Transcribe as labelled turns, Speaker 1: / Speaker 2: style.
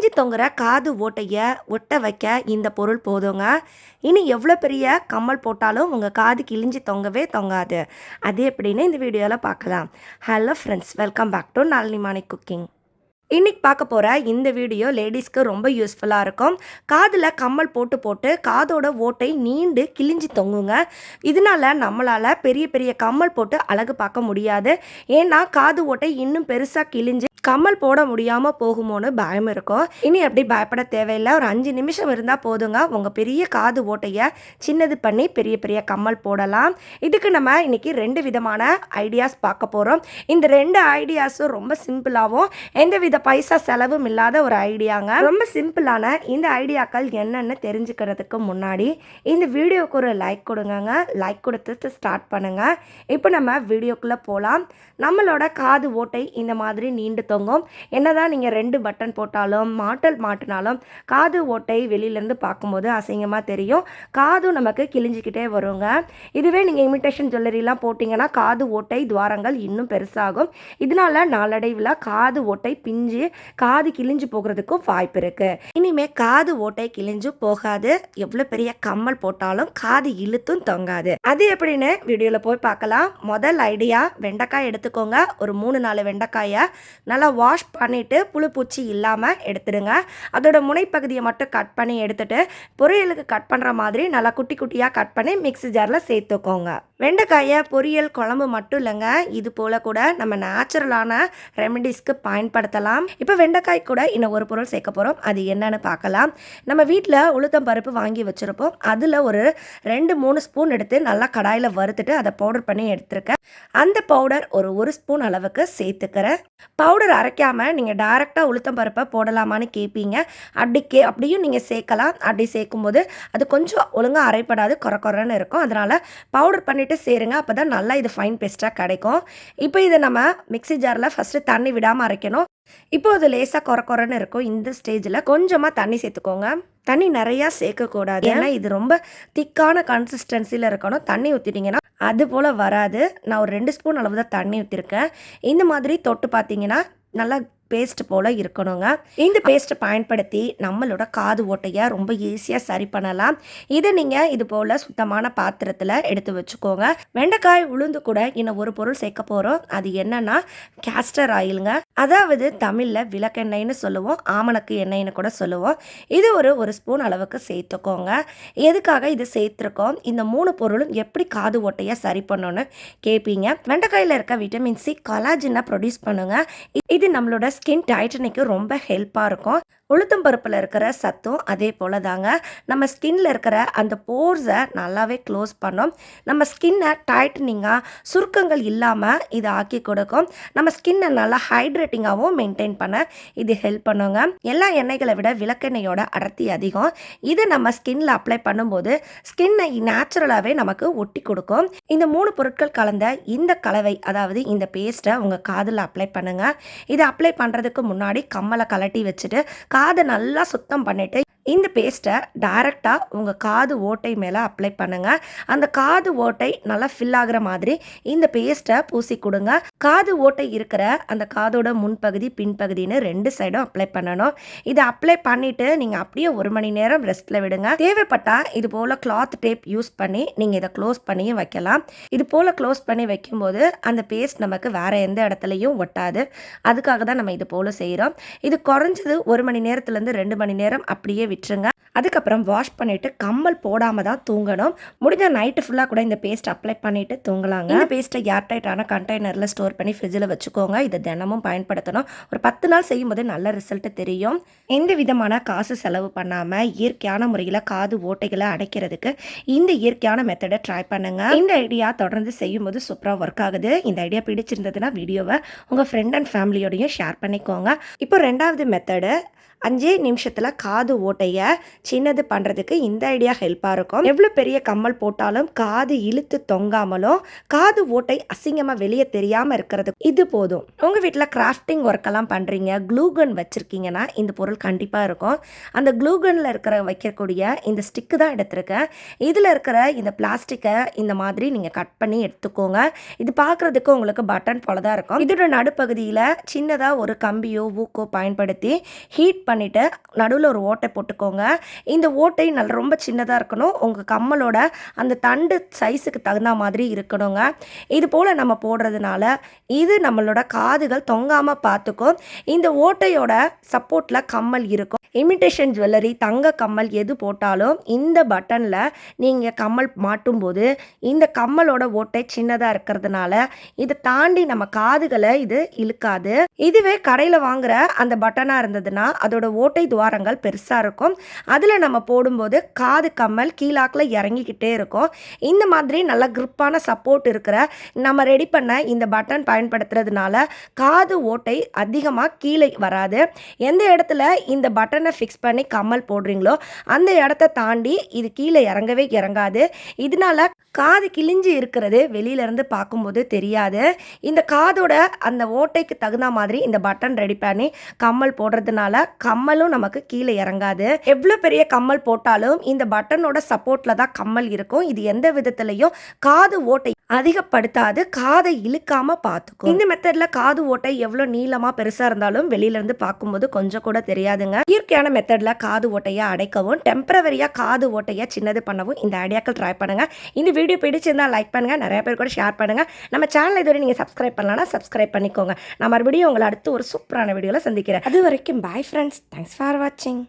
Speaker 1: கிழிஞ்சு தொங்குற காது ஓட்டையை ஒட்ட வைக்க இந்த பொருள் போதுங்க. இனி எவ்வளோ பெரிய கம்மல் போட்டாலும் உங்கள் காது கிழிஞ்சு தொங்கவே தொங்காது. அது எப்படின்னு இந்த வீடியோவில் பார்க்கலாம். Hello friends, welcome back to Nalini morning cooking. இன்றைக்கி பார்க்க போகிற இந்த வீடியோ லேடிஸ்க்கு ரொம்ப யூஸ்ஃபுல்லாக இருக்கும். காதில் கம்மல் போட்டு போட்டு காதோட ஓட்டை நீண்டு கிழிஞ்சி தொங்குங்க. இதனால் நம்மளால் பெரிய பெரிய கம்மல் போட்டு அழகு பார்க்க முடியாது. ஏன்னா காது ஓட்டை இன்னும் பெருசாக கிழிஞ்சு கம்மல் போட முடியாமல் போகுமோன்னு பயம் இருக்கும். இனி அப்படி பயப்பட தேவையில்லை. ஒரு 5 நிமிஷம் இருந்தால் போதுங்க, உங்கள் பெரிய காது ஓட்டையை சின்னது பண்ணி பெரிய பெரிய கம்மல் போடலாம். இதுக்கு நம்ம இன்றைக்கி 2 விதமான ஐடியாஸ் பார்க்க போகிறோம். இந்த 2 ஐடியாஸும் ரொம்ப சிம்பிளாகவும் எந்தவித பைசா செலவும் இல்லாத ஒரு ஐடியாங்க. ரொம்ப சிம்பிளான இந்த ஐடியாக்கள் என்னென்னு தெரிஞ்சுக்கிறதுக்கு முன்னாடி இந்த வீடியோவுக்கு ஒரு லைக் கொடுங்க. லைக் கொடுத்துட்டு ஸ்டார்ட் பண்ணுங்கள். இப்போ நம்ம வீடியோக்குள்ளே போகலாம். நம்மளோட காது ஓட்டை இந்த மாதிரி நீண்டு தொங்கும். என்னதான் நீங்கள் 2 பட்டன் போட்டாலும் மாட்டினாலும் காது ஓட்டை வெளியிலேருந்து பார்க்கும்போது அசிங்கமாக தெரியும். காதும் நமக்கு கிழிஞ்சிக்கிட்டே வருங்க. இதுவே நீங்கள் இமிட்டேஷன் ஜுவல்லரிலாம் போட்டிங்கன்னா காது ஓட்டை துவாரங்கள் இன்னும் பெருசாகும். இதனால் நாளடைவில் காது ஓட்டை பிஞ்சு காது கிழிஞ்சு போகிறதுக்கும் வாய்ப்பு இருக்குது. இனிமேல் காது ஓட்டை கிழிஞ்சு போகாது. எவ்வளோ பெரிய கம்மல் போட்டாலும் காது இழுத்தும் தொங்காது. அது எப்படின்னு வீடியோவில் போய் பார்க்கலாம். முதல் ஐடியா, வெண்டைக்காய் எடுத்துக்கோங்க. ஒரு 3-4 வெண்டைக்காயை நல்லா வாஷ் பண்ணிவிட்டு புழு பூச்சி இல்லாமல் எடுத்துடுங்க. அதோட முனைப்பகுதியை மட்டும் கட் பண்ணி எடுத்துகிட்டு பொரியலுக்கு கட் பண்ணுற மாதிரி நல்லா குட்டி குட்டியாக கட் பண்ணி மிக்ஸி ஜாரில் சேர்த்துக்கோங்க. வெண்டைக்காயை பொரியல் குழம்பு மட்டும் இல்லைங்க, இது போல் கூட நம்ம நேச்சுரலான ரெமெடிஸ்க்கு பயன்படுத்தலாம். இப்போ வெண்டைக்காய் கூட இன்னும் ஒரு பொருள் சேர்க்க போகிறோம். அது என்னன்னு பார்க்கலாம். நம்ம வீட்டில் உளுத்தம் பருப்பு வாங்கி வச்சுருப்போம். அதில் ஒரு 2-3 ஸ்பூன் எடுத்து நல்லா கடாயில் வறுத்துட்டு அதை பவுடர் பண்ணி எடுத்துருக்கேன். அந்த பவுடர் ஒரு ஸ்பூன் அளவுக்கு சேர்த்துக்கிறேன். பவுடர் அரைக்காமல் நீங்கள் டைரெக்டாக உளுத்தம் பருப்பை போடலாமான்னு கேட்பீங்க. அப்படியும் நீங்கள் சேர்க்கலாம். அப்படி சேர்க்கும்போது அது கொஞ்சம் ஒழுங்காக அரைப்படாது, குறன்னு இருக்கும். அதனால் பவுடர் பண்ணிவிட்டு சேருங்க. அப்போ தான் நல்லா இது ஃபைன் பேஸ்ட்டாக கிடைக்கும். இப்போ இதை நம்ம மிக்ஸி ஜாரில் ஃபஸ்ட்டு தண்ணி விடாமல் அரைக்கணும். இப்போ அது லேசாக குறன்னு இருக்கும். இந்த ஸ்டேஜில் கொஞ்சமாக தண்ணி சேர்த்துக்கோங்க. தண்ணி நிறையா சேர்க்கக்கூடாது, ஏன்னா இது ரொம்ப திக்கான கன்சிஸ்டன்சியில் இருக்கணும். தண்ணி ஊற்றிட்டிங்கன்னா அது போல் வராது. நான் ஒரு 2 ஸ்பூன் அளவு தான் தண்ணி ஊற்றிருக்கேன். இந்த மாதிரி தொட்டு பார்த்தீங்கன்னா நல்லா பேஸ்ட் போல் இருக்கணுங்க. இந்த பேஸ்ட்டை பயன்படுத்தி நம்மளோட காது ஓட்டையை ரொம்ப ஈஸியாக சரி பண்ணலாம். இதை நீங்கள் இது போல் சுத்தமான பாத்திரத்தில் எடுத்து வச்சுக்கோங்க. வெண்டைக்காய் உளுந்து கூட இன்னும் ஒரு பொருள் சேர்க்க போகிறோம். அது என்னன்னா கேஸ்டர் ஆயிலுங்க. அதாவது தமிழில் விளக்கெண்ணெய்னு சொல்லுவோம், ஆமணக்கு எண்ணெய்னு கூட சொல்லுவோம். இது ஒரு ஸ்பூன் அளவுக்கு சேர்த்துக்கோங்க. எதுக்காக இது சேர்த்துருக்கோம், இந்த 3 பொருளும் எப்படி காது ஓட்டையை சரி பண்ணணும்னு கேட்பீங்க. வெண்டைக்காயில் இருக்க விட்டமின் சி கொலாஜனை ப்ரொடியூஸ் பண்ணுங்க. இது நம்மளோட ஸ்கின் டைட்டனிக்கு ரொம்ப ஹெல்ப்பாக இருக்கும். உளுத்தம் பருப்பில் இருக்கிற சத்தும் அதே போல் தாங்க நம்ம ஸ்கின்னில் இருக்கிற அந்த போர்ஸை நல்லாவே க்ளோஸ் பண்ணும். நம்ம ஸ்கின்னை டைட்டனிங்காக சுருக்கங்கள் இல்லாமல் இது ஆக்கி கொடுக்கும். நம்ம ஸ்கின்னை நல்லா ஹைட்ரேட்டிங்காகவும் மெயின்டைன் பண்ண இது ஹெல்ப் பண்ணுங்க. எல்லா எண்ணெய்களை விட விளக்கெண்ணெயோட அடர்த்தி அதிகம். இது நம்ம ஸ்கின்னில் அப்ளை பண்ணும்போது ஸ்கின்னை நேச்சுரலாகவே நமக்கு ஒட்டி கொடுக்கும். இந்த 3 பொருட்கள் கலந்த இந்த கலவை, அதாவது இந்த பேஸ்ட்டை உங்கள் காதில் அப்ளை பண்ணுங்கள். இதை அப்ளை பண்ணுறதுக்கு முன்னாடி கம்மலை கலட்டி வச்சுட்டு காதை நல்லா சுத்தம் பண்ணிவிட்டு இந்த பேஸ்ட்டை டைரெக்டாக உங்கள் காது ஓட்டை மேலே அப்ளை பண்ணுங்கள். அந்த காது ஓட்டை நல்லா ஃபில் ஆகிற மாதிரி இந்த பேஸ்ட்டை பூசி கொடுங்க. காது ஓட்டை இருக்கிற அந்த காதோட முன்பகுதி பின்பகுதின்னு 2 சைடும் அப்ளை பண்ணணும். இதை அப்ளை பண்ணிவிட்டு நீங்கள் அப்படியே 1 மணி நேரம் ரெஸ்ட்டில் விடுங்க. தேவைப்பட்டால் இது போல் கிளாத் டேப் யூஸ் பண்ணி நீங்கள் இதை க்ளோஸ் பண்ணியும் வைக்கலாம். இது போல் க்ளோஸ் பண்ணி வைக்கும்போது அந்த பேஸ்ட் நமக்கு வேறு எந்த இடத்துலையும் ஒட்டாது. அதுக்காக தான் நம்ம இது போல் செய்கிறோம். இது குறைஞ்சது 1 மணி நேரத்துலேருந்து 2 மணி நேரம் அப்படியே விட்டுருங்க. அதுக்கப்புறம் வாஷ் பண்ணிவிட்டு கம்மல் போடாமல் தான் தூங்கணும். முடிஞ்சால் நைட்டு ஃபுல்லாக கூட இந்த பேஸ்ட் அப்ளை பண்ணிவிட்டு தூங்கலாங்க. இந்த பேஸ்ட்டை ஏர்டைட்டான கண்டெய்னரில் ஸ்டோர் பண்ணி ஃப்ரிட்ஜில் வச்சுக்கோங்க. இதை தினமும் பயன்படுத்தணும். ஒரு 10 நாள் செய்யும்போது நல்ல ரிசல்ட்டு தெரியும். எந்த விதமான காசு செலவு பண்ணாமல் இயற்கையான முறையில் காது ஓட்டைகளை அடைக்கிறதுக்கு இந்த இயற்கையான மெத்தடை ட்ரை பண்ணுங்கள். இந்த ஐடியா தொடர்ந்து செய்யும்போது சூப்பராக ஒர்க் ஆகுது. இந்த ஐடியா பிடிச்சிருந்ததுன்னா வீடியோவை உங்கள் ஃப்ரெண்ட் அண்ட் ஃபேமிலியோடையும் ஷேர் பண்ணிக்கோங்க. இப்போ 2வது மெத்தடு, 5 நிமிஷத்தில் காது ஓட்டையை சின்னது பண்ணுறதுக்கு இந்த ஐடியா ஹெல்ப்பாக இருக்கும். எவ்வளோ பெரிய கம்மல் போட்டாலும் காது இழுத்து தொங்காமலும் காது ஓட்டை அசிங்கமாக வெளியே தெரியாமல் இருக்கிறது இது போதும். உங்கள் வீட்டில் கிராஃப்டிங் ஒர்க்கெல்லாம் பண்ணுறீங்க, க்ளூகன் வச்சுருக்கீங்கன்னா இந்த பொருள் கண்டிப்பாக இருக்கும். அந்த க்ளூகனில் வைக்கக்கூடிய இந்த ஸ்டிக்கு தான் எடுத்திருக்கேன். இதில் இருக்கிற இந்த பிளாஸ்டிக்கை இந்த மாதிரி நீங்கள் கட் பண்ணி எடுத்துக்கோங்க. இது பார்க்குறதுக்கு உங்களுக்கு பட்டன் போல தான் இருக்கும். இதோட நடுப்பகுதியில் சின்னதாக ஒரு கம்பியோ ஊக்கோ பயன்படுத்தி ஹீட் பண்ணிவிட்டு நடுவில் ஒரு ஓட்டை போட்டுக்கோங்க. இந்த ஓட்டை ரொம்ப சின்னதாக இருக்கணும். உங்கள் கம்மலோட அந்த தண்டு சைஸுக்கு தகுந்த மாதிரி இருக்கணுங்க. இது போல் நம்ம போடுறதுனால இது நம்மளோட காதுகள் தொங்காமல் பார்த்துக்கும். இந்த ஓட்டையோட சப்போர்ட்டில் கம்மல் இருக்கும். இமிட்டேஷன் ஜுவல்லரி, தங்க கம்மல் எது போட்டாலும் இந்த பட்டனில் நீங்கள் கம்மல் மாட்டும்போது இந்த கம்மலோட ஓட்டை சின்னதாக இருக்கிறதுனால இதை தாண்டி நம்ம காதுகளை இது இழுக்காது. இதுவே கடையில் வாங்குகிற அந்த பட்டனாக இருந்ததுன்னா அதோட ஓட்டை துவாரங்கள் பெருசாக இருக்கும். அதில் நம்ம போடும்போது காது கம்மல் கீழாக்கில் இறங்கிக்கிட்டே இருக்கும். இந்த மாதிரி நல்ல கிரிப்பான சப்போர்ட் இருக்கிற நம்ம ரெடி பண்ண இந்த பட்டன் பயன்படுத்துறதுனால காது ஓட்டை அதிகமாக கீழே வராது. எந்த இடத்துல இந்த பட்டனை ஃபிக்ஸ் பண்ணி கம்மல் போடுறீங்களோ அந்த இடத்த தாண்டி இது கீழே இறங்கவே இறங்காது. இதனால காது கிழிஞ்சு இருக்கிறது வெளியிலேருந்து பார்க்கும்போது தெரியாது. இந்த காதோட அந்த ஓட்டைக்கு தகுந்த மாதிரி இந்த பட்டன் ரெடி பண்ணி கம்மல் போடுறதுனால கம்மலும் நமக்கு கீழே இறங்காது. எவ்வளோ பெரிய கம்மல் போட்டாலும் இந்த பட்டனோட சப்போர்ட்டில் தான் கம்மல் இருக்கும். இது எந்த விதத்துலையும் காது ஓட்டை அதிகப்படுத்தாது, காதை இழுக்காம பார்த்துக்கும். இந்த மெத்தட்ல காது ஓட்டை எவ்வளோ நீளமாக பெருசாக இருந்தாலும் வெளியிலேருந்து பார்க்கும்போது கொஞ்சம் கூட தெரியாதுங்க. இயற்கையான மெத்தட்ல காது ஓட்டையை அடைக்கவும் டெம்பரவரியாக காது ஓட்டையை சின்னது பண்ணவும் இந்த ஐடியாக்கள் ட்ரை பண்ணுங்க. இந்த வீடியோ பிடிச்சிருந்தா லைக் பண்ணுங்க, நிறைய பேர் கூட ஷேர் பண்ணுங்க. நம்ம சேனல் இதுவரை நீங்கள் சப்ஸ்கிரைப் பண்ணலன்னா சப்ஸ்கிரைப் பண்ணிக்கோங்க. நான் மறுபடியும் உங்களை அடுத்து ஒரு சூப்பரான வீடியோவில் சந்திக்கிறேன். அது வரைக்கும் பாய் ஃப்ரெண்ட்ஸ். தேங்க்ஸ் ஃபார் வாட்சிங்.